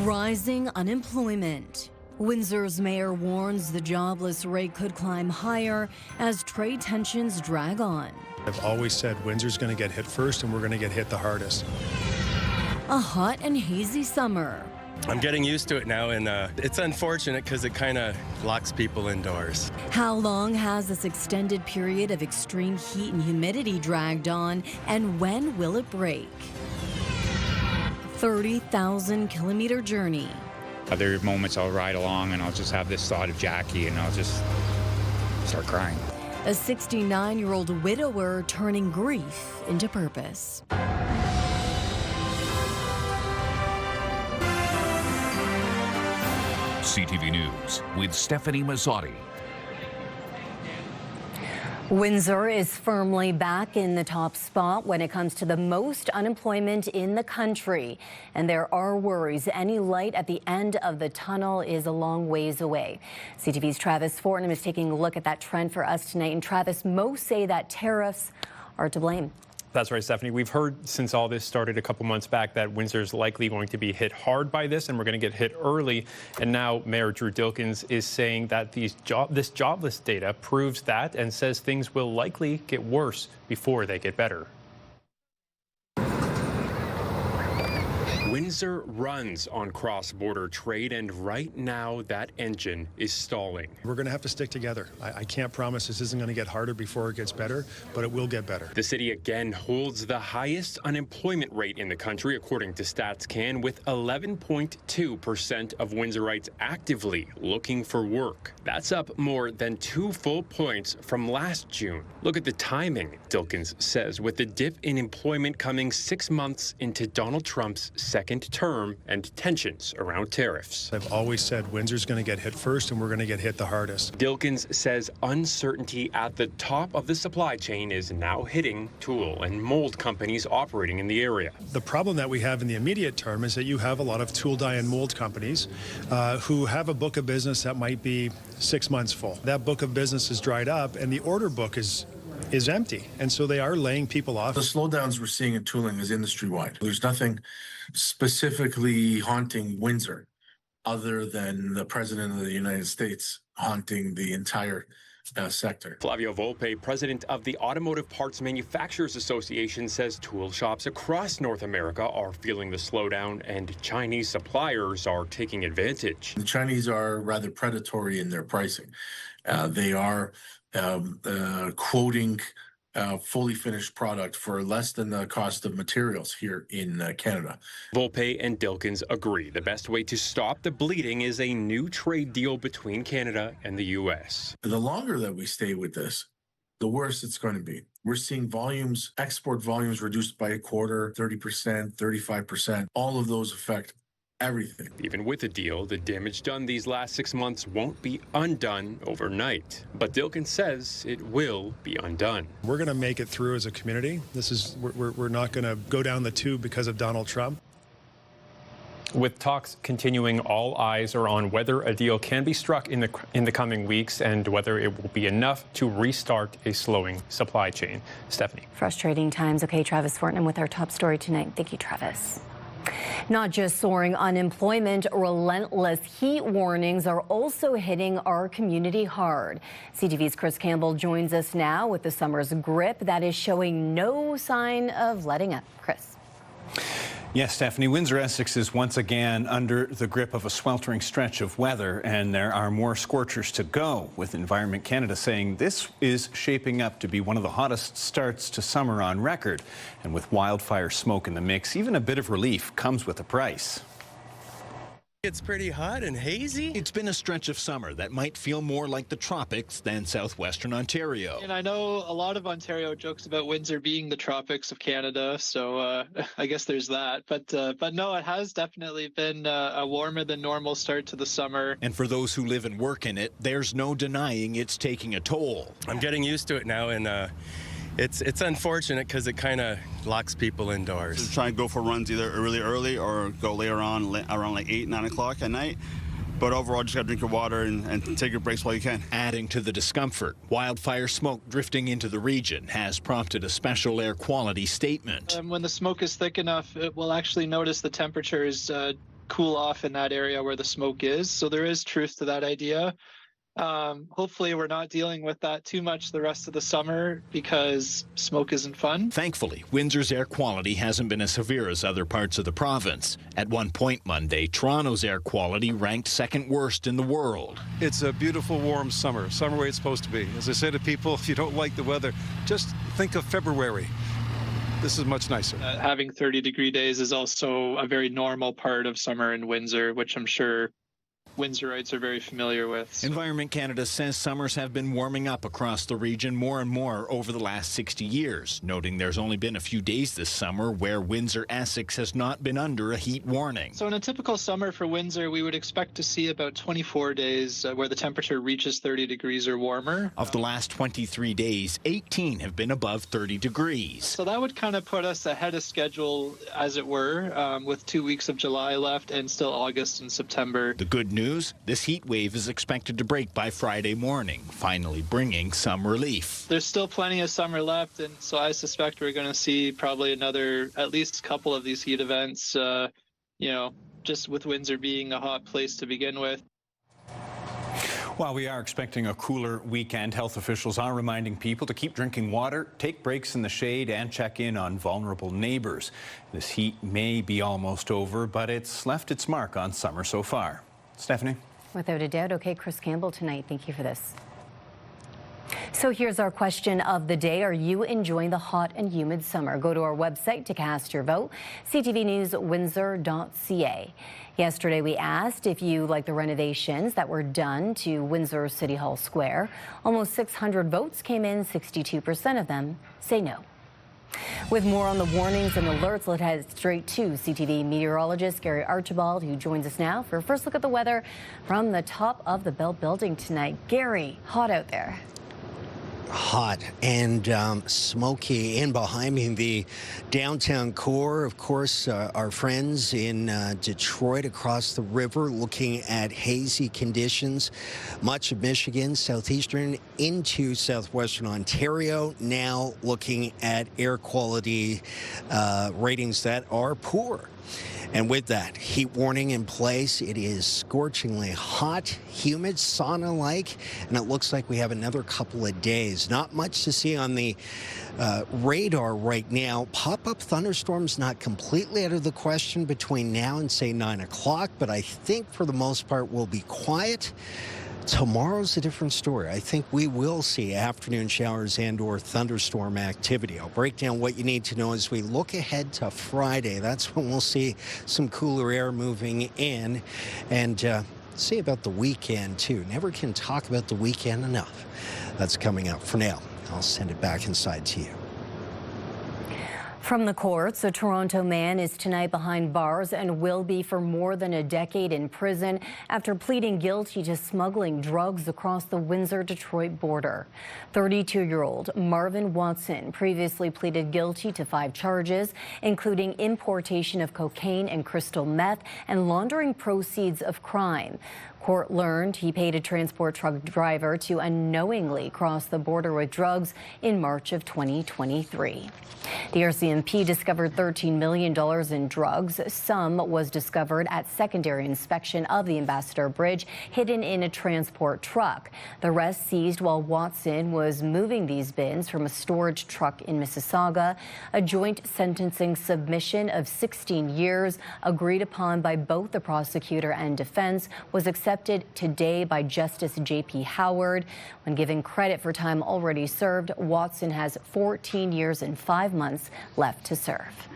Rising unemployment. Windsor's mayor warns the jobless rate could climb higher as trade tensions drag on. I've always said Windsor's going to get hit first, and we're going to get hit the hardest. A hot and hazy summer. I'm getting used to it now, and it's unfortunate because it kind of locks people indoors. How long has this extended period of extreme heat and humidity dragged on, and when will it break? 30,000-kilometer journey. Other moments I'll ride along and I'll just have this thought of Jackie and I'll just start crying. A 69-year-old widower turning grief into purpose. CTV News with Stefanie Masotti. Windsor is firmly back in the top spot when it comes to the most unemployment in the country. And there are worries any light at the end of the tunnel is a long ways away. CTV's Travis Fortnum is taking a look at that trend for us tonight. And Travis, most say that tariffs are to blame. That's right, Stephanie. We've heard since all this started a couple months back that Windsor's likely going to be hit hard by this, and we're going to get hit early. And now Mayor Drew Dilkens is saying that this jobless data proves that, and says things will likely get worse before they get better. Windsor runs on cross-border trade, and right now that engine is stalling. We're going to have to stick together. I can't promise this isn't going to get harder before it gets better, but it will get better. The city again holds the highest unemployment rate in the country, according to StatsCan, with 11.2% of Windsorites actively looking for work. That's up more than 2 full points from last June. Look at the timing, Dilkens says, with the dip in employment coming 6 months into Donald Trump's second term and tensions around tariffs. I've always said Windsor's going to get hit first, and we're going to get hit the hardest. Dilkens says uncertainty at the top of the supply chain is now hitting tool and mold companies operating in the area. The problem that we have in the immediate term is that you have a lot of tool, die, and mold companies who have a book of business that might be 6 months full. That book of business is dried up, and the order book is empty, and so they are laying people off. The slowdowns we're seeing in tooling is industry-wide. There's nothing specifically haunting Windsor other than the President of the United States haunting the entire sector. Flavio Volpe, president of the Automotive Parts Manufacturers Association, says tool shops across North America are feeling the slowdown, and Chinese suppliers are taking advantage. The Chinese are rather predatory in their pricing. They are quoting fully finished product for less than the cost of materials here in Canada. Volpe and Dilkens agree the best way to stop the bleeding is a new trade deal between Canada and the U.S. The longer that we stay with this, the worse it's going to be. We're seeing volumes, export volumes reduced by a quarter, 30%, 35%. All of those affect everything. Even with the deal, the damage done these last 6 months won't be undone overnight. But Dilkens says it will be undone. We're going to make it through as a community. We're not going to go down the tube because of Donald Trump. With talks continuing, all eyes are on whether a deal can be struck in the coming weeks and whether it will be enough to restart a slowing supply chain. Stephanie. Frustrating times. Okay, Travis Fortnum with our top story tonight. Thank you, Travis. Not just soaring unemployment, relentless heat warnings are also hitting our community hard. CTV's Chris Campbell joins us now with the summer's grip that is showing no sign of letting up. Chris. Yes, Stephanie, Windsor, Essex is once again under the grip of a sweltering stretch of weather, and there are more scorchers to go, with Environment Canada saying this is shaping up to be one of the hottest starts to summer on record. And with wildfire smoke in the mix, even a bit of relief comes with a price. It's pretty hot and hazy. It's been a stretch of summer that might feel more like the tropics than southwestern Ontario. And I know a lot of Ontario jokes about Windsor being the tropics of Canada, so I guess there's that. But no, it has definitely been a warmer than normal start to the summer. And for those who live and work in it, there's no denying it's taking a toll. I'm getting used to it now, and it's unfortunate because it kind of locks people indoors. So try and go for runs either really early or go later on around like 8, 9 o'clock at night. But overall, just got to drink your water and take your breaks while you can. Adding to the discomfort, wildfire smoke drifting into the region has prompted a special air quality statement. When the smoke is thick enough, it will actually notice the temperatures cool off in that area where the smoke is. So there is truth to that idea. Hopefully we're not dealing with that too much the rest of the summer because smoke isn't fun. Thankfully, Windsor's air quality hasn't been as severe as other parts of the province. At one point Monday, Toronto's air quality ranked second worst in the world. It's a beautiful, warm summer the way it's supposed to be. As I say to people, if you don't like the weather, just think of February. This is much nicer. Having 30-degree days is also a very normal part of summer in Windsor, which I'm sure Windsorites are very familiar with. So. Environment Canada says summers have been warming up across the region more and more over the last 60 years, noting there's only been a few days this summer where Windsor-Essex has not been under a heat warning. So in a typical summer for Windsor, we would expect to see about 24 days where the temperature reaches 30 degrees or warmer. Of the last 23 days, 18 have been above 30 degrees. So that would kind of put us ahead of schedule, as it were, with 2 weeks of July left and still August and September. The good news, this heat wave is expected to break by Friday morning, finally bringing some relief. There's still plenty of summer left, and so I suspect we're going to see probably another, at least a couple of these heat events, just with Windsor being a hot place to begin with. While we are expecting a cooler weekend, health officials are reminding people to keep drinking water, take breaks in the shade, and check in on vulnerable neighbors. This heat may be almost over, but it's left its mark on summer so far. Stefanie? Without a doubt. Okay, Chris Campbell tonight. Thank you for this. So here's our question of the day. Are you enjoying the hot and humid summer? Go to our website to cast your vote, ctvnewswindsor.ca. Yesterday we asked if you like the renovations that were done to Windsor City Hall Square. Almost 600 votes came in. 62% of them say no. With more on the warnings and alerts, let's head straight to CTV meteorologist Gary Archibald, who joins us now for a first look at the weather from the top of the Bell Building tonight. Gary, hot out there. Hot and smoky. In behind me, the downtown core, of course, our friends in Detroit across the river looking at hazy conditions. Much of Michigan, southeastern into southwestern Ontario, now looking at air quality ratings that are poor. And with that heat warning in place, it is scorchingly hot, humid, sauna-like, and it looks like we have another couple of days. Not much to see on the radar right now. Pop-up thunderstorms not completely out of the question between now and, say, 9 o'clock, but I think for the most part we'll be quiet. Tomorrow's a different story. I think we will see afternoon showers and/or thunderstorm activity. I'll break down what you need to know as we look ahead to Friday. That's when we'll see some cooler air moving in, and see about the weekend too. Never can talk about the weekend enough. That's coming up. For now, I'll send it back inside to you. From the courts, a Toronto man is tonight behind bars and will be for more than a decade in prison after pleading guilty to smuggling drugs across the Windsor-Detroit border. 32-year-old Marvin Watson previously pleaded guilty to 5 charges, including importation of cocaine and crystal meth and laundering proceeds of crime. Court learned he paid a transport truck driver to unknowingly cross the border with drugs in March of 2023. The RCMP discovered $13 million in drugs. Some was discovered at secondary inspection of the Ambassador Bridge, hidden in a transport truck. The rest seized while Watson was moving these bins from a storage truck in Mississauga. A joint sentencing submission of 16 years, agreed upon by both the prosecutor and defense, was accepted today by Justice J.P. Howard. When given credit for time already served, Watson has 14 years and 5 months left to serve.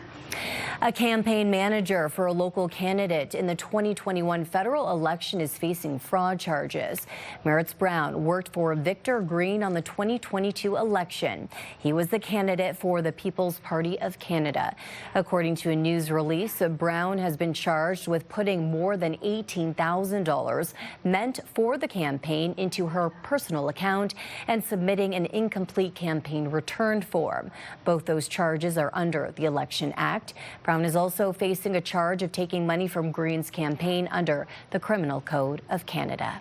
A campaign manager for a local candidate in the 2021 federal election is facing fraud charges. Merritt's Brown worked for Victor Green on the 2022 election. He was the candidate for the People's Party of Canada. According to a news release, Brown has been charged with putting more than $18,000 meant for the campaign into her personal account and submitting an incomplete campaign return form. Both those charges are under the Election Act. Brown is also facing a charge of taking money from Green's campaign under the Criminal Code of Canada.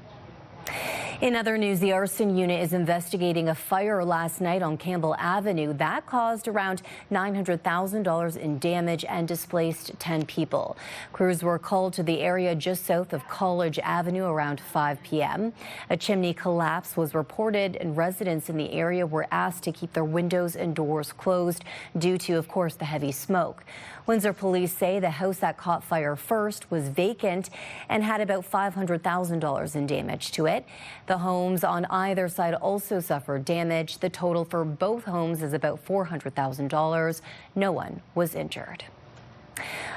In other news, the arson unit is investigating a fire last night on Campbell Avenue that caused around $900,000 in damage and displaced 10 people. Crews were called to the area just south of College Avenue around 5 p.m. A chimney collapse was reported, and residents in the area were asked to keep their windows and doors closed due to, of course, the heavy smoke. Windsor police say the house that caught fire first was vacant and had about $500,000 in damage to it. The homes on either side also suffered damage. The total for both homes is about $400,000. No one was injured.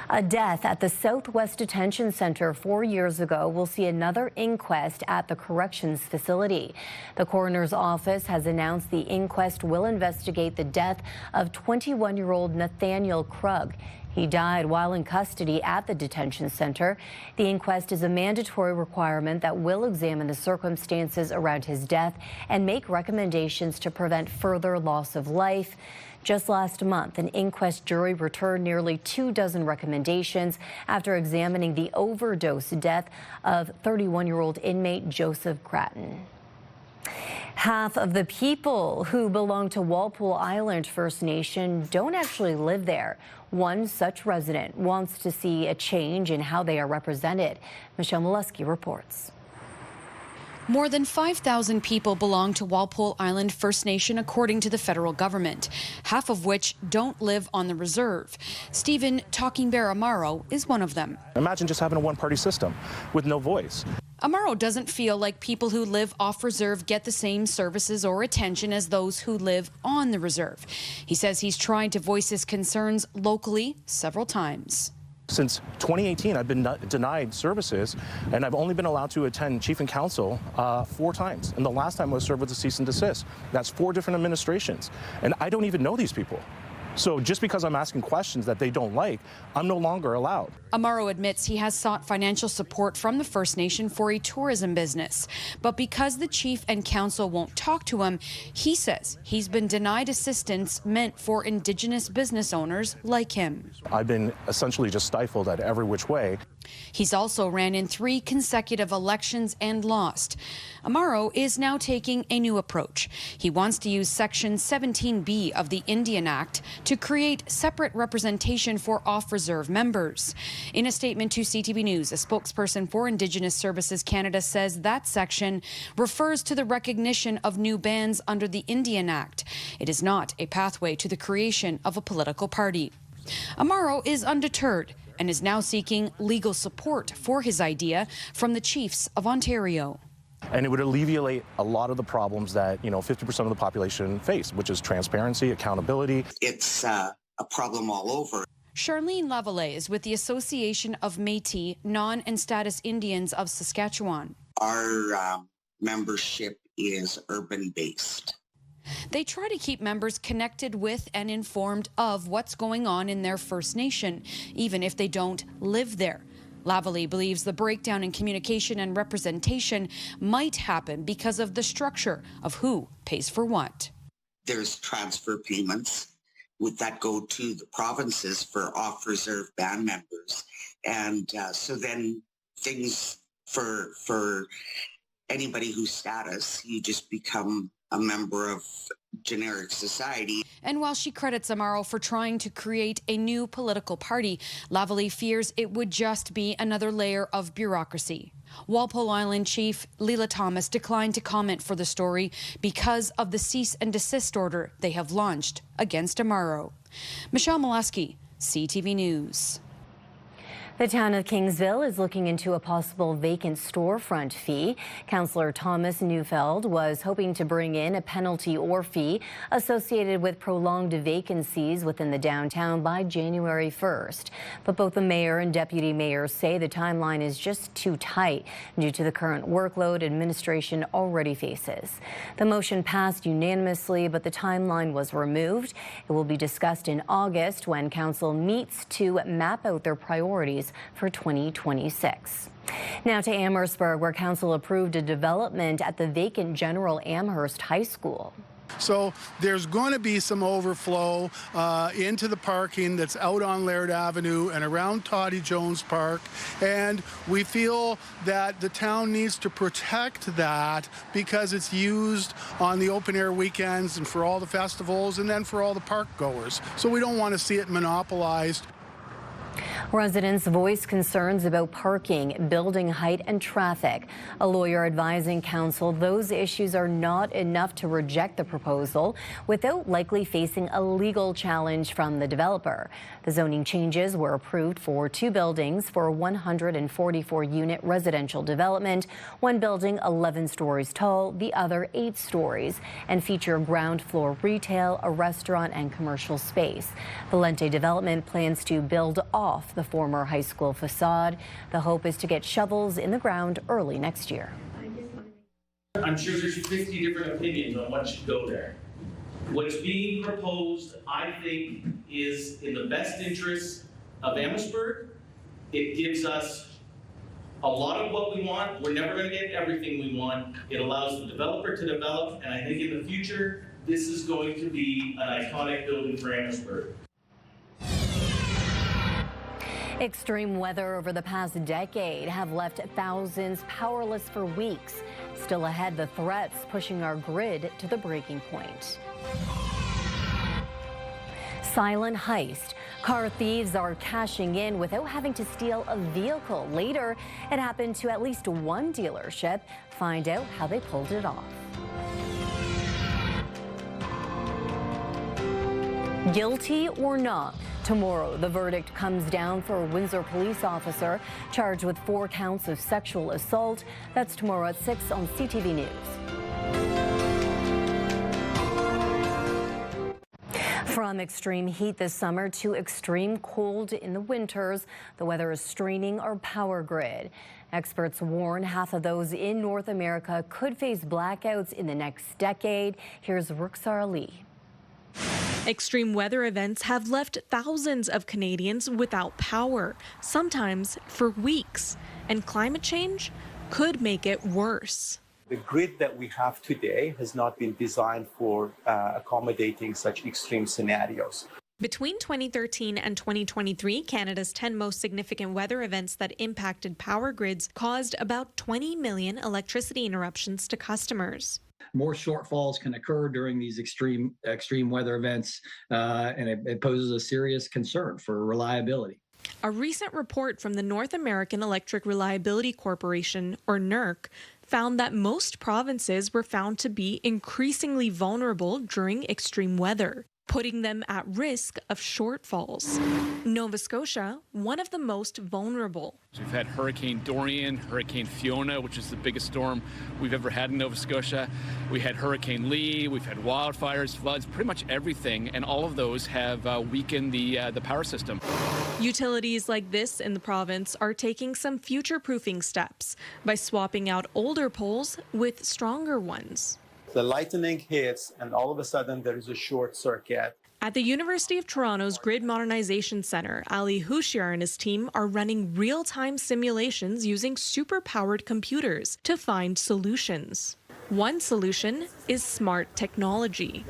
A death at the Southwest Detention Center 4 years ago will see another inquest at the corrections facility. The coroner's office has announced the inquest will investigate the death of 21-year-old Nathaniel Krug. He died while in custody at the detention center. The inquest is a mandatory requirement that will examine the circumstances around his death and make recommendations to prevent further loss of life. Just last month, an inquest jury returned nearly 24 recommendations after examining the overdose death of 31-year-old inmate Joseph Grattan. Half of the people who belong to Walpole Island First Nation don't actually live there. One such resident wants to see a change in how they are represented. Michelle Molesky reports. More than 5,000 people belong to Walpole Island First Nation, according to the federal government, half of which don't live on the reserve. Stephen Talking Bear Amaro is one of them. Imagine just having a one-party system with no voice. Amaro doesn't feel like people who live off reserve get the same services or attention as those who live on the reserve. He says he's tried to voice his concerns locally several times. Since 2018, I've been denied services, and I've only been allowed to attend Chief and Council 4 times. And the last time I was served with a cease and desist. That's 4 different administrations. And I don't even know these people. So just because I'm asking questions that they don't like, I'm no longer allowed. Amaro admits he has sought financial support from the First Nation for a tourism business. But because the chief and council won't talk to him, he says he's been denied assistance meant for Indigenous business owners like him. I've been essentially just stifled at every which way. He's also ran in 3 consecutive elections and lost. Amaro is now taking a new approach. He wants to use Section 17B of the Indian Act to create separate representation for off-reserve members. In a statement to CTV News, a spokesperson for Indigenous Services Canada says that section refers to the recognition of new bands under the Indian Act. It is not a pathway to the creation of a political party. Amaro is undeterred and is now seeking legal support for his idea from the Chiefs of Ontario. And it would alleviate a lot of the problems that, 50% of the population face, which is transparency, accountability. It's a problem all over. Charlene Lavallee is with the Association of Métis, Non- and Status Indians of Saskatchewan. Our membership is urban-based. They try to keep members connected with and informed of what's going on in their First Nation, even if they don't live there. Lavallee believes the breakdown in communication and representation might happen because of the structure of who pays for what. There's transfer payments. Would that go to the provinces for off-reserve band members? And so then things for anybody whose status, you just become a member of generic society. And while she credits Amaro for trying to create a new political party, Lavallee fears it would just be another layer of bureaucracy. Walpole Island Chief Leela Thomas declined to comment for the story because of the cease and desist order they have launched against Amaro. Michelle Molesky, CTV News. The town of Kingsville is looking into a possible vacant storefront fee. Councillor Thomas Neufeld was hoping to bring in a penalty or fee associated with prolonged vacancies within the downtown by January 1st. But both the mayor and deputy mayor say the timeline is just too tight due to the current workload administration already faces. The motion passed unanimously, but the timeline was removed. It will be discussed in August when council meets to map out their priorities for 2026. Now to Amherstburg, where council approved a development at the vacant General Amherst High School. So there's going to be some overflow into the parking that's out on Laird Avenue and around Toddy Jones Park. And we feel that the town needs to protect that because it's used on the open air weekends and for all the festivals and then for all the park goers. So we don't want to see it monopolized. Residents voice concerns about parking, building height, and traffic. A lawyer advising council those issues are not enough to reject the proposal without likely facing a legal challenge from the developer. The zoning changes were approved for 2 buildings for a 144-unit residential development, one building 11 stories tall, the other 8 stories, and feature ground floor retail, a restaurant, and commercial space. The Lente development plans to build off the former high school facade. The hope is to get shovels in the ground early next year. I'm sure there's 50 different opinions on what should go there. What's being proposed, I think, is in the best interest of Amherstburg. It gives us a lot of what we want. We're never going to get everything we want. It allows the developer to develop, and I think in the future, this is going to be an iconic building for Amherstburg. Extreme weather over the past decade have left thousands powerless for weeks. Still ahead, the threats pushing our grid to the breaking point. Silent heist. Car thieves are cashing in without having to steal a vehicle. Later, it happened to at least one dealership. Find out how they pulled it off. Guilty or not? Tomorrow, the verdict comes down for a Windsor police officer charged with 4 counts of sexual assault. That's tomorrow at 6 on CTV News. From extreme heat this summer to extreme cold in the winters, the weather is straining our power grid. Experts warn half of those in North America could face blackouts in the next decade. Here's Ruxar Ali. Extreme weather events have left thousands of Canadians without power, sometimes for weeks. And climate change could make it worse. The grid that we have today has not been designed for accommodating such extreme scenarios. Between 2013 and 2023, Canada's 10 most significant weather events that impacted power grids caused about 20 million electricity interruptions to customers. More shortfalls can occur during these extreme weather events, and it poses a serious concern for reliability. A recent report from the North American Electric Reliability Corporation, or NERC, found that most provinces were found to be increasingly vulnerable during extreme weather, putting them at risk of shortfalls. Nova Scotia, one of the most vulnerable. We've had Hurricane Dorian, Hurricane Fiona, which is the biggest storm we've ever had in Nova Scotia. We had Hurricane Lee, we've had wildfires, floods, pretty much everything, and all of those have weakened the power system. Utilities like this in the province are taking some future-proofing steps by swapping out older poles with stronger ones. The lightning hits, and all of a sudden there is a short circuit. At the University of Toronto's Grid Modernization Centre, Ali Hushiar and his team are running real-time simulations using super-powered computers to find solutions. One solution is smart technology.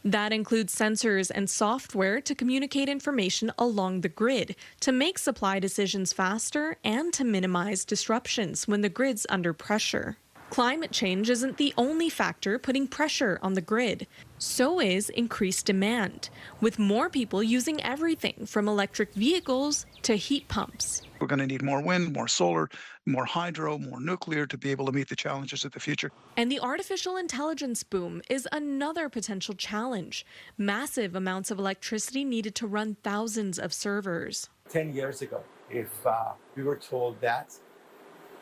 That includes sensors and software to communicate information along the grid, to make supply decisions faster and to minimize disruptions when the grid's under pressure. Climate change isn't the only factor putting pressure on the grid. So is increased demand, with more people using everything from electric vehicles to heat pumps. We're going to need more wind, more solar, more hydro, more nuclear to be able to meet the challenges of the future. And the artificial intelligence boom is another potential challenge. Massive amounts of electricity needed to run thousands of servers. 10 years ago, if we were told that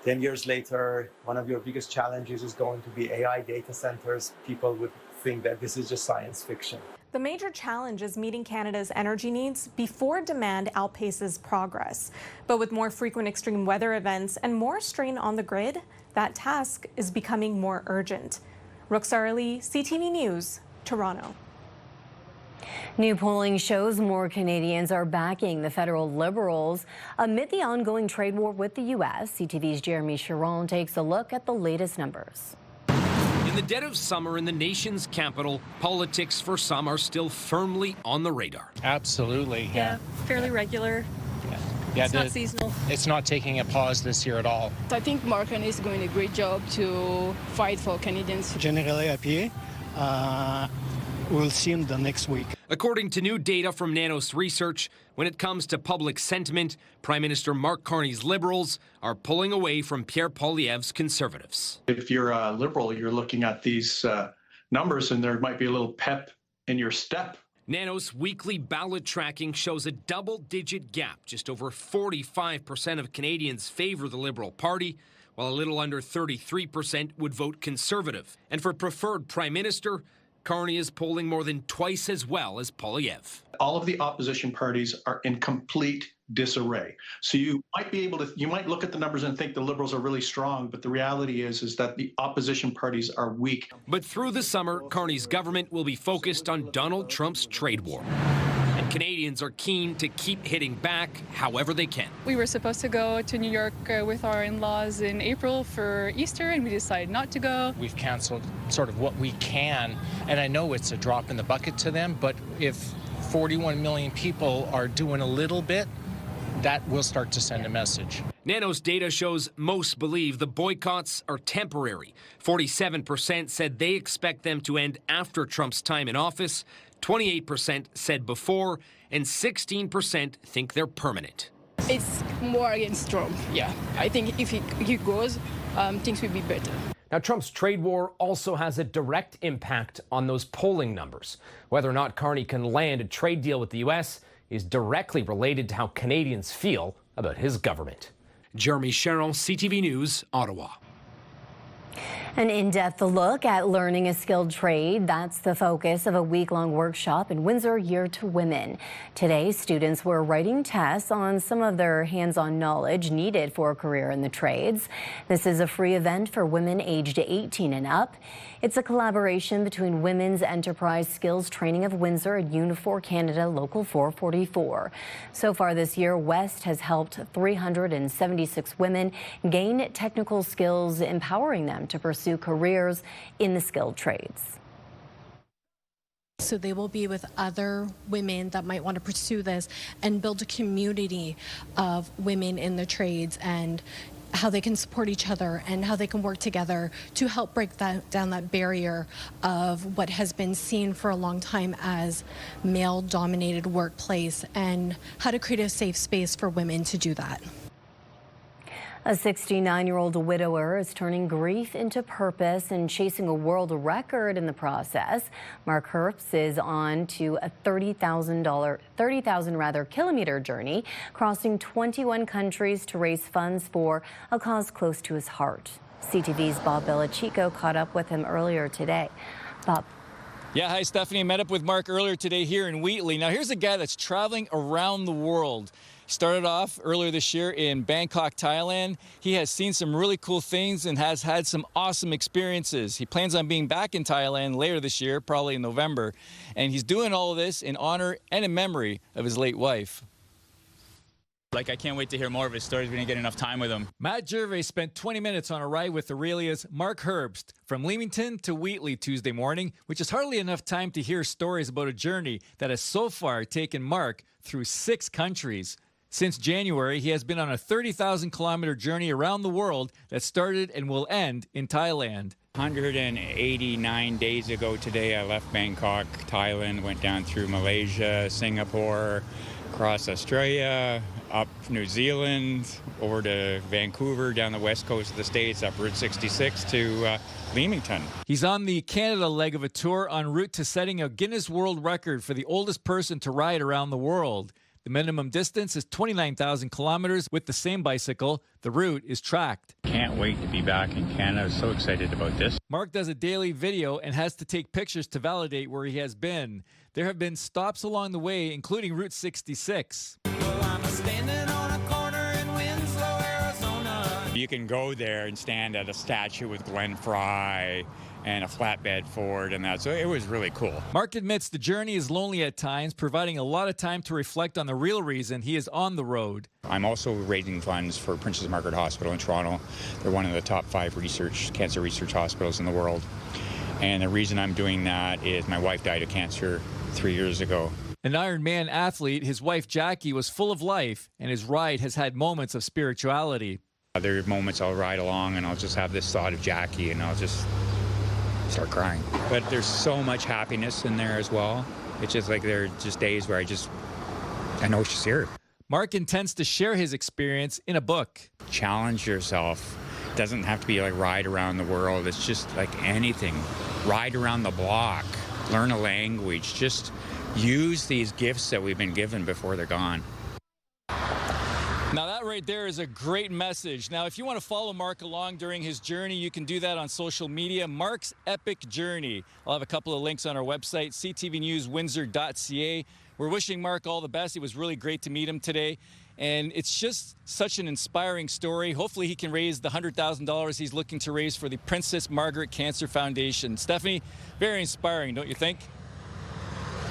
10 years later, one of your biggest challenges is going to be AI data centers, people would think that this is just science fiction. The major challenge is meeting Canada's energy needs before demand outpaces progress. But with more frequent extreme weather events and more strain on the grid, that task is becoming more urgent. Ruxar Ali, CTV News, Toronto. New polling shows more Canadians are backing the federal Liberals amid the ongoing trade war with the U.S. CTV's Jeremy Chiron takes a look at the latest numbers. In the dead of summer in the nation's capital, politics for some are still firmly on the radar. Absolutely. Yeah, fairly regular. Yeah, it's not seasonal. It's not taking a pause this year at all. I think Mark Carney is doing a great job to fight for Canadians. Generally happy. We'll see him the next week. According to new data from Nanos Research, when it comes to public sentiment, Prime Minister Mark Carney's Liberals are pulling away from Pierre Poilievre's Conservatives. If you're a Liberal, you're looking at these numbers and there might be a little pep in your step. Nanos' weekly ballot tracking shows a double-digit gap. Just over 45% of Canadians favor the Liberal Party, while a little under 33% would vote Conservative. And for preferred Prime Minister, Carney is polling more than twice as well as Poilievre. All of the opposition parties are in complete disarray. So you might look at the numbers and think the Liberals are really strong, but the reality is that the opposition parties are weak. But through the summer, Carney's government will be focused on Donald Trump's trade war. And Canadians are keen to keep hitting back however they can. We were supposed to go to New York with our in-laws in April for Easter, and we decided not to go. We've canceled sort of what we can, and I know it's a drop in the bucket to them, but if 41 million people are doing a little bit, that will start to send a message. Nanos data shows most believe the boycotts are temporary. 47% said they expect them to end after Trump's time in office, 28% said before, and 16% think they're permanent. It's more against Trump, yeah. I think if he goes, things will be better. Now, Trump's trade war also has a direct impact on those polling numbers. Whether or not Carney can land a trade deal with the U.S. is directly related to how Canadians feel about his government. Jeremy Sherrill, CTV News, Ottawa. An in-depth look at learning a skilled trade. That's the focus of a week-long workshop in Windsor geared to women. Today, students were writing tests on some of their hands-on knowledge needed for a career in the trades. This is a free event for women aged 18 and up. It's a collaboration between Women's Enterprise Skills Training of Windsor and Unifor Canada Local 444. So far this year, West has helped 376 women gain technical skills, empowering them to pursue careers in the skilled trades. So they will be with other women that might want to pursue this and build a community of women in the trades, and how they can support each other and how they can work together to help break down that barrier of what has been seen for a long time as male-dominated workplace, and how to create a safe space for women to do that. A 69-year-old widower is turning grief into purpose and chasing a world record in the process. Mark Herbst is on to a 30,000 kilometer journey, crossing 21 countries to raise funds for a cause close to his heart. CTV's Bob Belichico caught up with him earlier today. Bob. Yeah, hi, Stephanie. I met up with Mark earlier today here in Wheatley. Now, here's a guy that's traveling around the world. Started off earlier this year in Bangkok, Thailand. He has seen some really cool things and has had some awesome experiences. He plans on being back in Thailand later this year, probably in November. And he's doing all of this in honor and in memory of his late wife. I can't wait to hear more of his stories. We didn't get enough time with him. Matt Gervais spent 20 minutes on a ride with Aurelia's Mark Herbst from Leamington to Wheatley Tuesday morning, which is hardly enough time to hear stories about a journey that has so far taken Mark through 6 countries. Since January, he has been on a 30,000-kilometer journey around the world that started and will end in Thailand. 189 days ago today, I left Bangkok, Thailand, went down through Malaysia, Singapore, across Australia, up New Zealand, over to Vancouver, down the west coast of the States, up Route 66 to Leamington. He's on the Canada leg of a tour en route to setting a Guinness World Record for the oldest person to ride around the world. The minimum distance is 29,000 kilometers with the same bicycle. The route is tracked. Can't wait to be back in Canada. So excited about this. Mark does a daily video and has to take pictures to validate where he has been. There have been stops along the way, including Route 66. You can go there and stand at a statue with Glenn Fry and a flatbed Ford and that. So it was really cool. Mark admits the journey is lonely at times, providing a lot of time to reflect on the real reason he is on the road. I'm also raising funds for Princess Margaret Hospital in Toronto. They're one of the top 5 cancer research hospitals in the world. And the reason I'm doing that is my wife died of cancer 3 years ago. An Ironman athlete, his wife Jackie was full of life, and his ride has had moments of spirituality. There are moments I'll ride along and I'll just have this thought of Jackie and I'll just start crying. But there's so much happiness in there as well. It's just like there are just days where I know she's here. Mark intends to share his experience in a book. Challenge yourself. It doesn't have to be like ride around the world. It's just like anything. Ride around the block. Learn a language. Just use these gifts that we've been given before they're gone. Now that right there is a great message. Now, if you want to follow Mark along during his journey, you can do that on social media, Mark's Epic Journey. I'll have a couple of links on our website, ctvnewswindsor.ca. We're wishing Mark all the best. It was really great to meet him today. And it's just such an inspiring story. Hopefully he can raise the $100,000 he's looking to raise for the Princess Margaret Cancer Foundation. Stefanie, very inspiring, don't you think?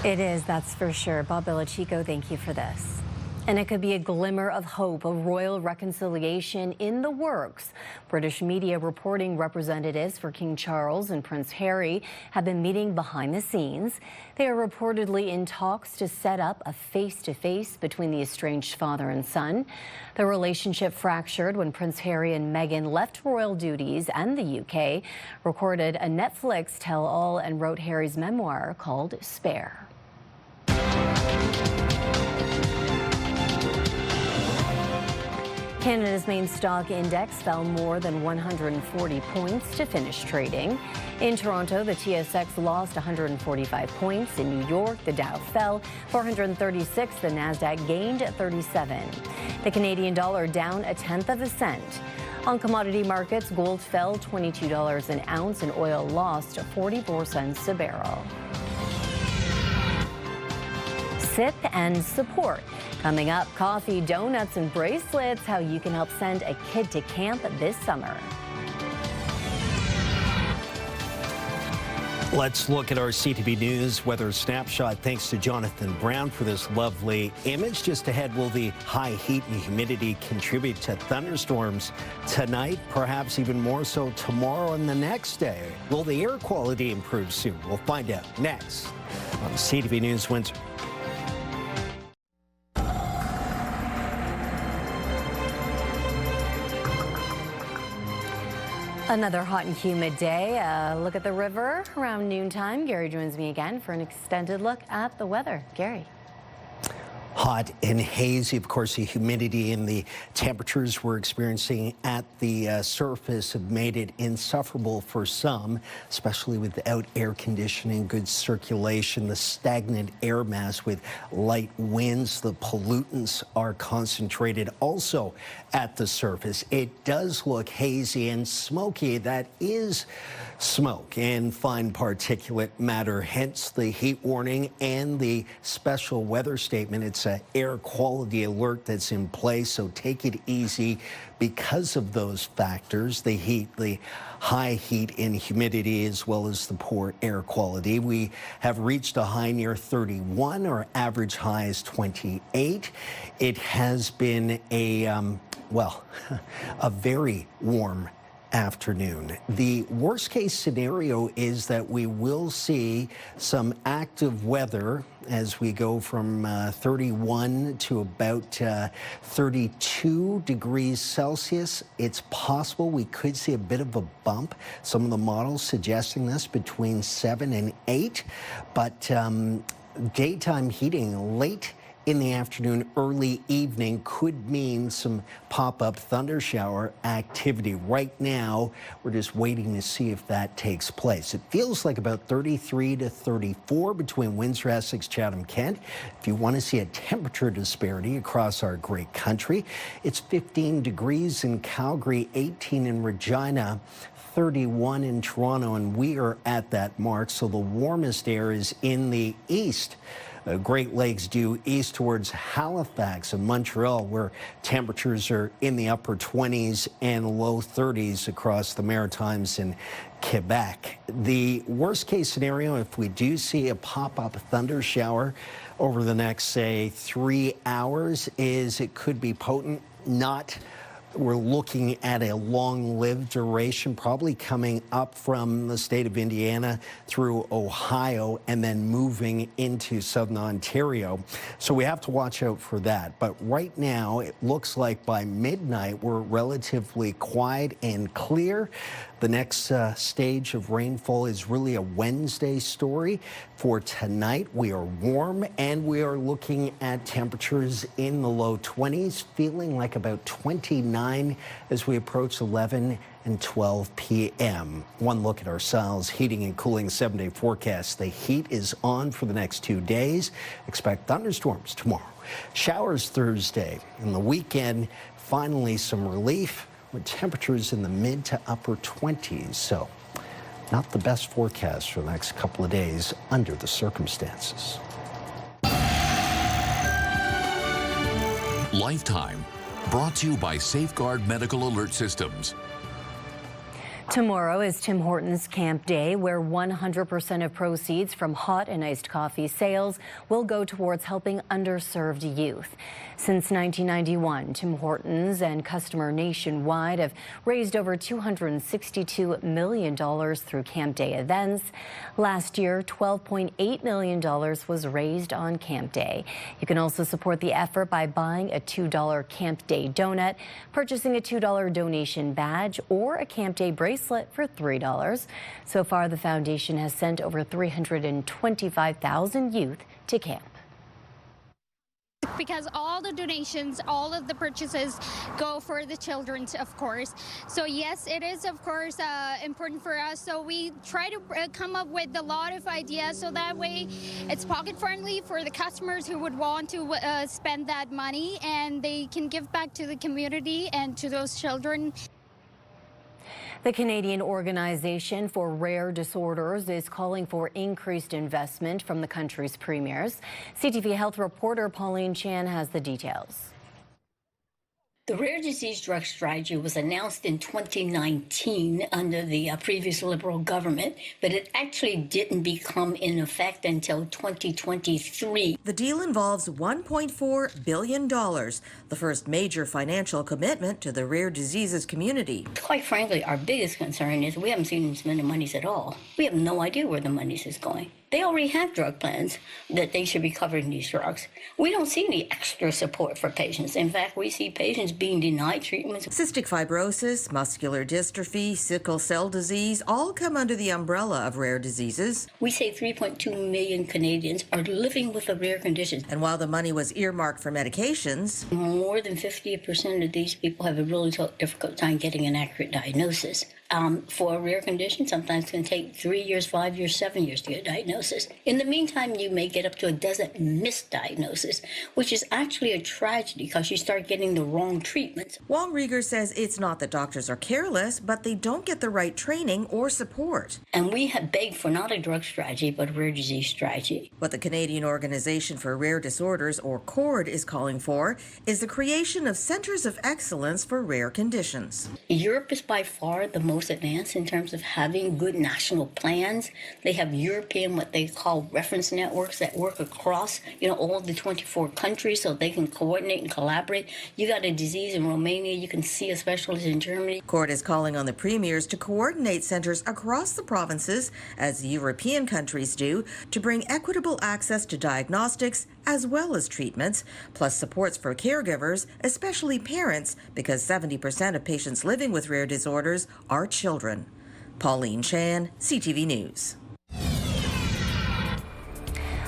It is, that's for sure. Bob Belichico, thank you for this. And it could be a glimmer of hope, a royal reconciliation in the works. British media reporting representatives for King Charles and Prince Harry have been meeting behind the scenes. They are reportedly in talks to set up a face-to-face between the estranged father and son. The relationship fractured when Prince Harry and Meghan left royal duties and the UK, recorded a Netflix tell-all and wrote Harry's memoir called Spare. Canada's main stock index fell more than 140 points to finish trading. In Toronto, the TSX lost 145 points. In New York, the Dow fell 436. The Nasdaq gained 37. The Canadian dollar down 1/10 cent. On commodity markets, gold fell $22 an ounce and oil lost 44 cents a barrel. Sip and support. Coming up, coffee, donuts, and bracelets, how you can help send a kid to camp this summer. Let's look at our CTV News weather snapshot. Thanks to Jonathan Brown for this lovely image. Just ahead, will the high heat and humidity contribute to thunderstorms tonight, perhaps even more so tomorrow and the next day? Will the air quality improve soon? We'll find out next on CTV News Windsor. Another hot and humid day. Look at the river around noontime. Gary joins me again for an extended look at the weather. Gary. Hot and hazy, of course, the humidity and the temperatures we're experiencing at the surface have made it insufferable for some, especially without air conditioning, good circulation, the stagnant air mass with light winds. The pollutants are concentrated also at the surface. It does look hazy and smoky. That is smoke and fine particulate matter, hence the heat warning and the special weather statement. It's an air quality alert that's in place, so take it easy because of those factors, the heat, the high heat and humidity, as well as the poor air quality. We have reached a high near 31. Our average high is 28. It has been a, well, a very warm afternoon. The worst case scenario is that we will see some active weather as we go from 31 to about 32 degrees Celsius. It's possible we could see a bit of a bump. Some of the models suggesting this between 7 and 8, but daytime heating late in the afternoon, early evening could mean some pop-up thundershower activity. Right now, we're just waiting to see if that takes place. It feels like about 33 to 34 between Windsor, Essex, Chatham, Kent. If you want to see a temperature disparity across our great country, it's 15 degrees in Calgary, 18 in Regina, 31 in Toronto, and we are at that mark. So the warmest air is in the east Great Lakes due east towards Halifax and Montreal, where temperatures are in the upper 20s and low 30s across the Maritimes and Quebec. The worst case scenario, if we do see a pop-up thunder shower over the next, say, 3 hours, is it could be potent, we're looking at a long-lived duration, probably coming up from the state of Indiana through Ohio and then moving into southern Ontario. So we have to watch out for that. But right now, it looks like by midnight, we're relatively quiet and clear. The next stage of rainfall is really a Wednesday story. For tonight, we are warm and we are looking at temperatures in the low 20s, feeling like about 29 as we approach 11 and 12 p.m. One look at our Siles heating and cooling 7-day forecast. The heat is on for the next 2 days. Expect thunderstorms tomorrow. Showers Thursday. And the weekend, finally some relief with temperatures in the mid to upper 20s. So not the best forecast for the next couple of days under the circumstances. Lifetime, brought to you by Safeguard Medical Alert Systems. Tomorrow is Tim Hortons Camp Day, where 100% of proceeds from hot and iced coffee sales will go towards helping underserved youth. Since 1991, Tim Hortons and customer nationwide have raised over $262 million through Camp Day events. Last year, $12.8 million was raised on Camp Day. You can also support the effort by buying a $2 Camp Day donut, purchasing a $2 donation badge, or a Camp Day bracelet for $3. So far, the foundation has sent over 325,000 youth to camp. Because all the donations, all of the purchases go for the children, of course. So yes, it is, of course, important for us. So we try to come up with a lot of ideas so that way it's pocket friendly for the customers who would want to spend that money, and they can give back to the community and to those children. The Canadian Organization for Rare Disorders is calling for increased investment from the country's premiers. CTV Health reporter Pauline Chan has the details. The rare disease drug strategy was announced in 2019 under the previous Liberal government, but it actually didn't become in effect until 2023. The deal involves $1.4 billion, the first major financial commitment to the rare diseases community. Quite frankly, our biggest concern is we haven't seen them spend the monies at all. We have no idea where the money is going. They already have drug plans that they should be covering these drugs. We don't see any extra support for patients. In fact, we see patients being denied treatments. Cystic fibrosis, muscular dystrophy, sickle cell disease all come under the umbrella of rare diseases. We say 3.2 million Canadians are living with a rare condition. And while the money was earmarked for medications, more than 50% of these people have a really difficult time getting an accurate diagnosis. For a rare condition, sometimes it can take 3 years, 5 years, 7 years to get a diagnosis. In the meantime, you may get up to a dozen misdiagnoses, which is actually a tragedy because you start getting the wrong treatments. Wong Rieger says it's not that doctors are careless, but they don't get the right training or support. And we have begged for not a drug strategy, but a rare disease strategy. What the Canadian Organization for Rare Disorders, or CORD, is calling for is the creation of centers of excellence for rare conditions. Europe is by far the most advanced in terms of having good national plans. They have European, what they call reference networks that work across, all the 24 countries so they can coordinate and collaborate. You got a disease in Romania, you can see a specialist in Germany. CORD is calling on the premiers to coordinate centers across the provinces, as the European countries do, to bring equitable access to diagnostics as well as treatments, plus supports for caregivers, especially parents, because 70% of patients living with rare disorders are children. Pauline Chan, CTV News.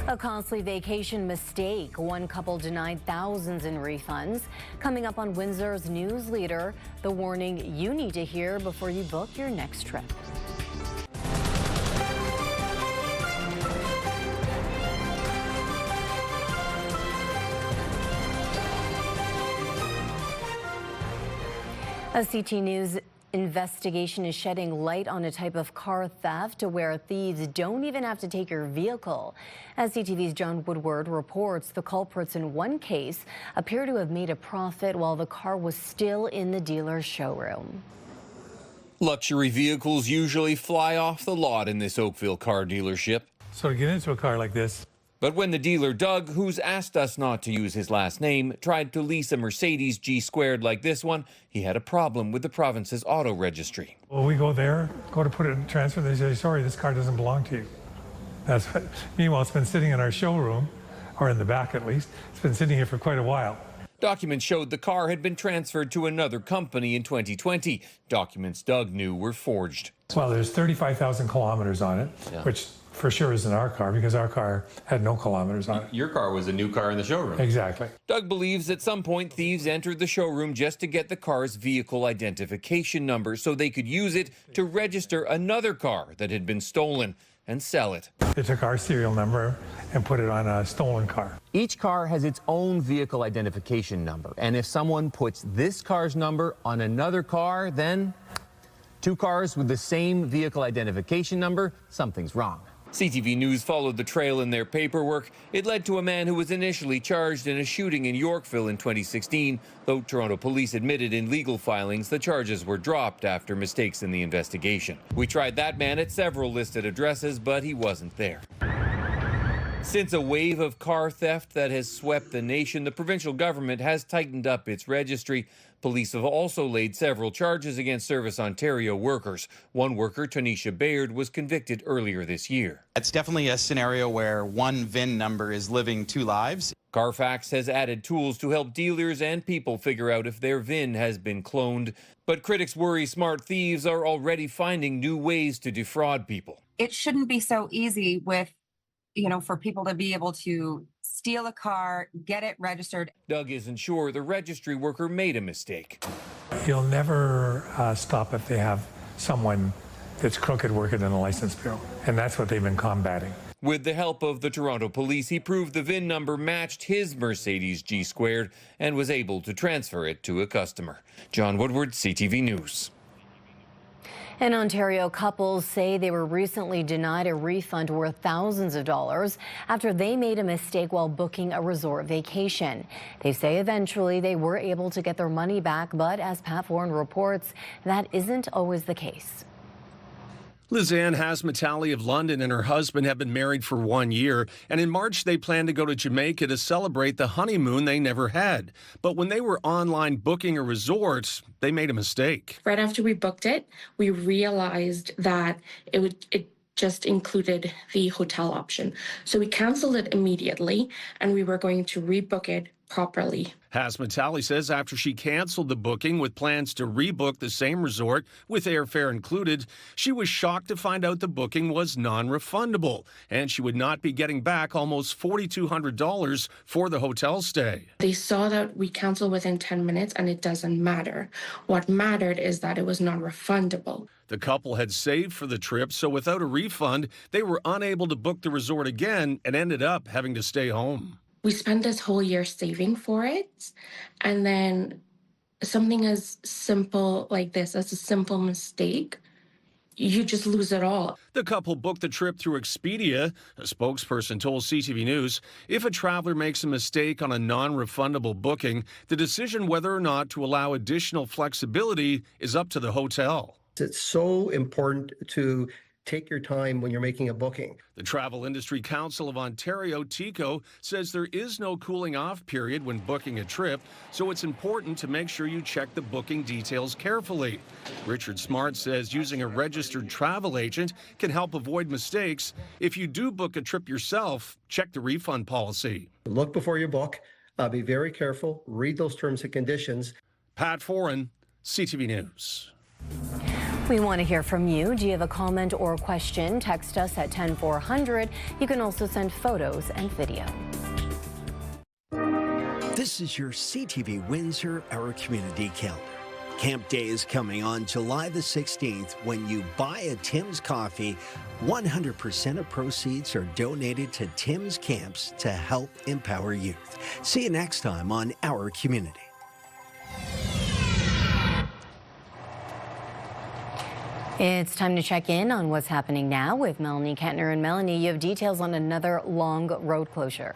A costly vacation mistake. One couple denied thousands in refunds. Coming up on Windsor's News Leader, the warning you need to hear before you book your next trip. A CT News Investigation is shedding light on a type of car theft where thieves don't even have to take your vehicle. As CTV's John Woodward reports, the culprits in one case appear to have made a profit while the car was still in the dealer's showroom. Luxury vehicles usually fly off the lot in this Oakville car dealership. So to get into a car like this. But when the dealer, Doug, who's asked us not to use his last name, tried to lease a Mercedes G-Squared like this one, he had a problem with the province's auto registry. Well, we go there, go to put it in transfer, they say, sorry, this car doesn't belong to you. That's what, meanwhile, it's been sitting in our showroom, or in the back at least. It's been sitting here for quite a while. Documents showed the car had been transferred to another company in 2020. Documents Doug knew were forged. Well, there's 35,000 kilometers on it, which for sure isn't our car because our car had no kilometers on it. Your car was a new car in the showroom. Exactly. Doug believes at some point thieves entered the showroom just to get the car's vehicle identification number so they could use it to register another car that had been stolen and sell it. They took our serial number and put it on a stolen car. Each car has its own vehicle identification number, and if someone puts this car's number on another car, then two cars with the same vehicle identification number, something's wrong. CTV News followed the trail in their paperwork. It led to a man who was initially charged in a shooting in Yorkville in 2016, though Toronto police admitted in legal filings the charges were dropped after mistakes in the investigation. We tried that man at several listed addresses, but he wasn't there. Since a wave of car theft that has swept the nation, the provincial government has tightened up its registry. Police have also laid several charges against Service Ontario workers. One worker, Tanisha Bayard, was convicted earlier this year. It's definitely a scenario where one VIN number is living two lives. Carfax has added tools to help dealers and people figure out if their VIN has been cloned. But critics worry smart thieves are already finding new ways to defraud people. It shouldn't be so easy for people to be able to steal a car, get it registered. Doug isn't sure the registry worker made a mistake. You'll never stop if they have someone that's crooked working in a license bureau, and that's what they've been combating. With the help of the Toronto police, he proved the VIN number matched his Mercedes G-Squared and was able to transfer it to a customer. John Woodward, CTV News. And Ontario couples say they were recently denied a refund worth thousands of dollars after they made a mistake while booking a resort vacation. They say eventually they were able to get their money back, but as Pat Foran reports, that isn't always the case. Lizanne Hasmatali of London and her husband have been married for 1 year, and in March they plan to go to Jamaica to celebrate the honeymoon they never had. But when they were online booking a resort, they made a mistake. Right after we booked it, we realized that it just included the hotel option. So we canceled it immediately, and we were going to rebook it properly. Hasmatali says after she canceled the booking with plans to rebook the same resort with airfare included, she was shocked to find out the booking was non-refundable and she would not be getting back almost $4,200 for the hotel stay. They saw that we canceled within 10 minutes and it doesn't matter. What mattered is that it was non-refundable. The couple had saved for the trip, so without a refund, they were unable to book the resort again and ended up having to stay home. We spent this whole year saving for it, and then something as simple like this, as a simple mistake, you just lose it all. The couple booked the trip through Expedia. A spokesperson told CTV News, if a traveler makes a mistake on a non-refundable booking, the decision whether or not to allow additional flexibility is up to the hotel. It's so important to take your time when you're making a booking. The Travel Industry Council of Ontario, TICO, says there is no cooling off period when booking a trip, so it's important to make sure you check the booking details carefully. Richard Smart says using a registered travel agent can help avoid mistakes. If you do book a trip yourself, check the refund policy. Look before you book. Be very careful. Read those terms and conditions. Pat Foran, CTV News. We want to hear from you. Do you have a comment or question? Text us at 10400. You can also send photos and video. This is your CTV Windsor Our Community Calendar. Camp Day is coming on July the 16th. When you buy a Tim's coffee, 100% of proceeds are donated to Tim's Camps to help empower youth. See you next time on Our Community. It's time to check in on what's happening now with Melanie Kettner. And Melanie, you have details on another long road closure.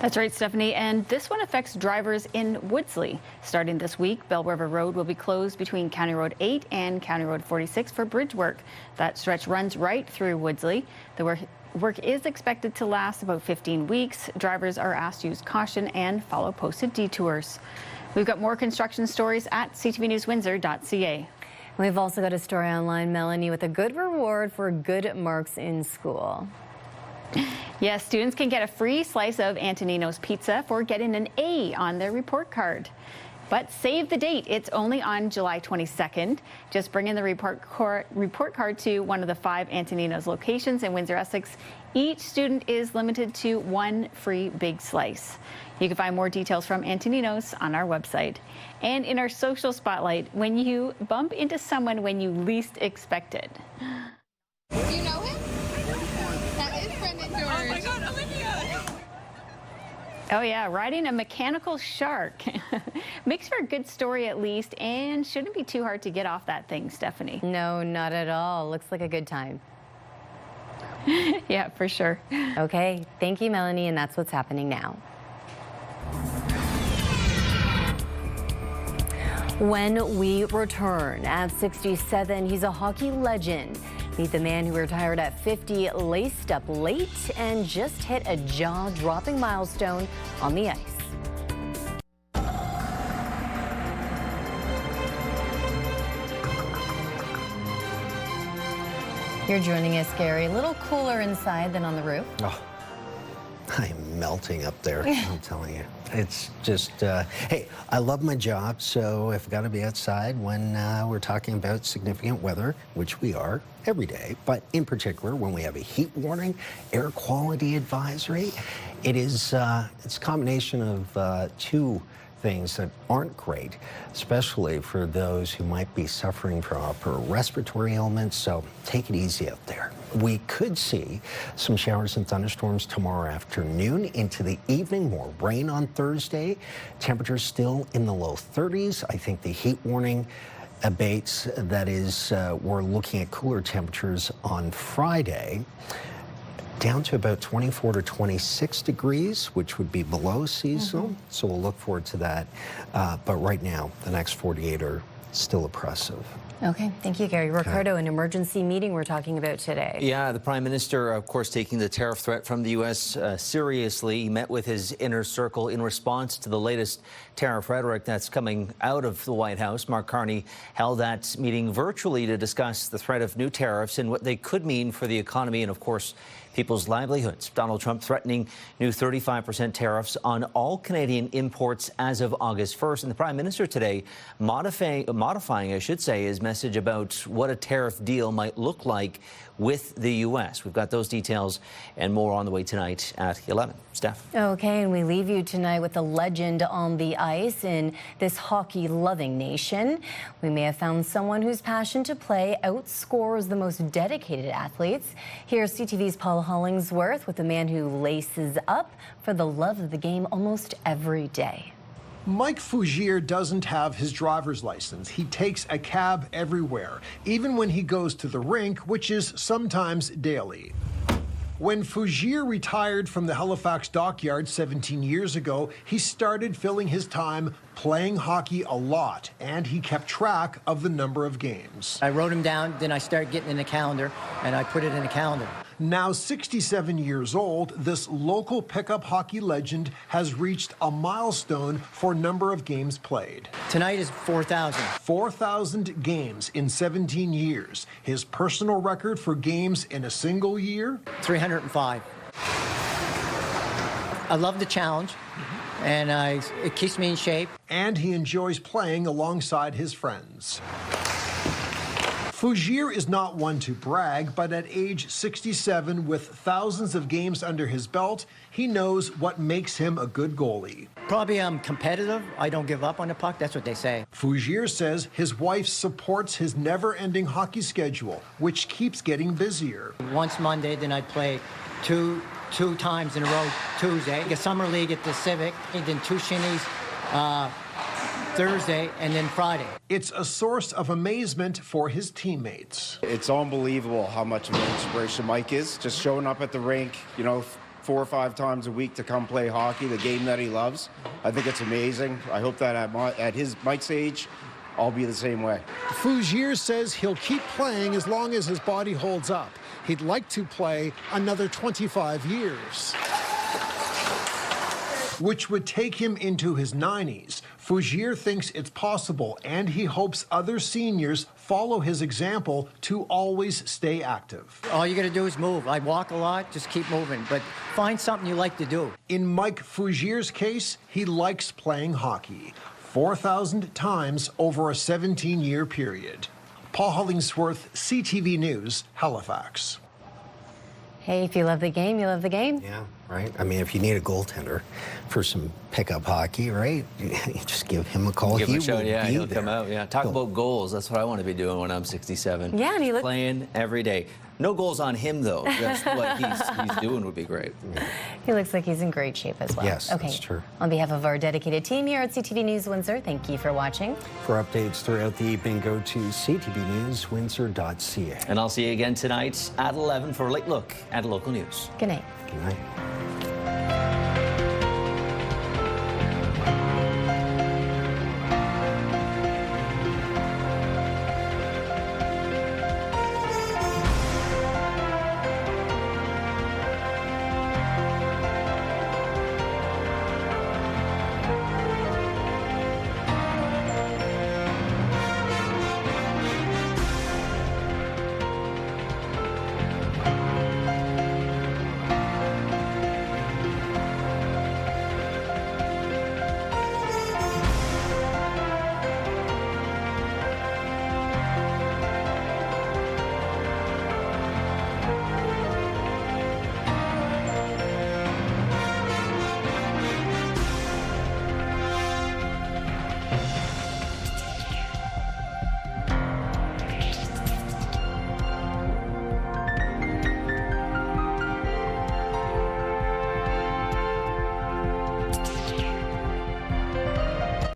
That's right, Stephanie, and this one affects drivers in Woodsley. Starting this week, Bell River Road will be closed between County Road 8 and County Road 46 for bridge work. That stretch runs right through Woodsley. The work is expected to last about 15 weeks. Drivers are asked to use caution and follow posted detours. We've got more construction stories at ctvnewswindsor.ca. We've also got a story online, Melanie, with a good reward for good marks in school. Yes, students can get a free slice of Antonino's pizza for getting an A on their report card. But save the date. It's only on July 22nd. Just bring in the report card to one of the 5 Antonino's locations in Windsor, Essex. Each student is limited to 1 free big slice. You can find more details from Antonino's on our website. And in our social spotlight, when you bump into someone when you least expect it. Do you know him? That is Brendan George. Oh my God, Olivia! Oh yeah, riding a mechanical shark. Makes for a good story at least, and shouldn't be too hard to get off that thing, Stephanie. No, not at all. Looks like a good time. Yeah, for sure. Okay, thank you, Melanie, and that's what's happening now. When we return, at 67, he's a hockey legend. Meet the man who retired at 50, laced up late, and just hit a jaw-dropping milestone on the ice. You're joining us, Gary. A little cooler inside than on the roof. Oh, I'm melting up there, I'm telling you. It's just, hey, I love my job, so I've got to be outside when we're talking about significant weather, which we are every day, but in particular when we have a heat warning, air quality advisory. It is, it's a combination of 2 things that aren't great, especially for those who might be suffering from upper respiratory ailments, so take it easy out there. We could see some showers and thunderstorms tomorrow afternoon into the evening, more rain on Thursday. Temperatures still in the low 30s. I think the heat warning abates. That is, we're looking at cooler temperatures on Friday, down to about 24 to 26 degrees, which would be below seasonal. So we'll look forward to that. But right now, the next 48 are still oppressive. Okay, thank you, Gary. Ricardo, an emergency meeting we're talking about today. Yeah, the Prime Minister, of course, taking the tariff threat from the U.S. Seriously. He met with his inner circle in response to the latest tariff rhetoric that's coming out of the White House. Mark Carney held that meeting virtually to discuss the threat of new tariffs and what they could mean for the economy and, of course, people's livelihoods. Donald Trump threatening new 35% tariffs on all Canadian imports as of August 1st. And the Prime Minister today modifying, I should say, his message about what a tariff deal might look like with the U.S. We've got those details and more on the way tonight at 11. Steph. Okay, and we leave you tonight with a legend on the ice in this hockey-loving nation. We may have found someone whose passion to play outscores the most dedicated athletes. Here's CTV's Paul Hollingsworth with a man who laces up for the love of the game almost every day. Mike Fougere doesn't have his driver's license. He takes a cab everywhere, even when he goes to the rink, which is sometimes daily. When Fougere retired from the Halifax dockyard 17 years ago, he started filling his time playing hockey a lot, and he kept track of the number of games. I wrote them down, then I started getting in the calendar, and I put it in the calendar. Now 67 years old, this local pickup hockey legend has reached a milestone for number of games played. Tonight is 4,000. 4,000 games in 17 years. His personal record for games in a single year? 305. I love the challenge, and it keeps me in shape. And he enjoys playing alongside his friends. Fougere is not one to brag, but at age 67, with thousands of games under his belt, he knows what makes him a good goalie. Probably I'm competitive. I don't give up on the puck. That's what they say. Fougere says his wife supports his never-ending hockey schedule, which keeps getting busier. Once Monday, then I'd play two times in a row Tuesday. The summer league at the Civic, then 2 shinnies Thursday, and then Friday. It's a source of amazement for his teammates. It's unbelievable how much of an inspiration Mike is. Just showing up at the rink, 4 or 5 times a week to come play hockey, the game that he loves. I think it's amazing. I hope that at Mike's age, I'll be the same way. Fougere says he'll keep playing as long as his body holds up. He'd like to play another 25 years, which would take him into his 90s. Fougere thinks it's possible, and he hopes other seniors follow his example to always stay active. All you got to do is move. I walk a lot, just keep moving, but find something you like to do. In Mike Fougere's case, he likes playing hockey 4,000 times over a 17-year period. Paul Hollingsworth, CTV News, Halifax. Hey, if you love the game, you love the game. Yeah, right. I mean, if you need a goaltender for some pickup hockey, right? You just give him a call. Give him a shout, will yeah, be he'll there. come out. Yeah, talk about goals. That's what I want to be doing when I'm 67. Yeah, and he looks playing every day. No goals on him though. That's what he's doing would be great. He looks like he's in great shape as well. Yes, okay. that's true. On behalf of our dedicated team here at CTV News Windsor, thank you for watching. For updates throughout the evening, go to ctvnewswindsor.ca. And I'll see you again tonight at 11 for a late look at local news. Good night. Good night.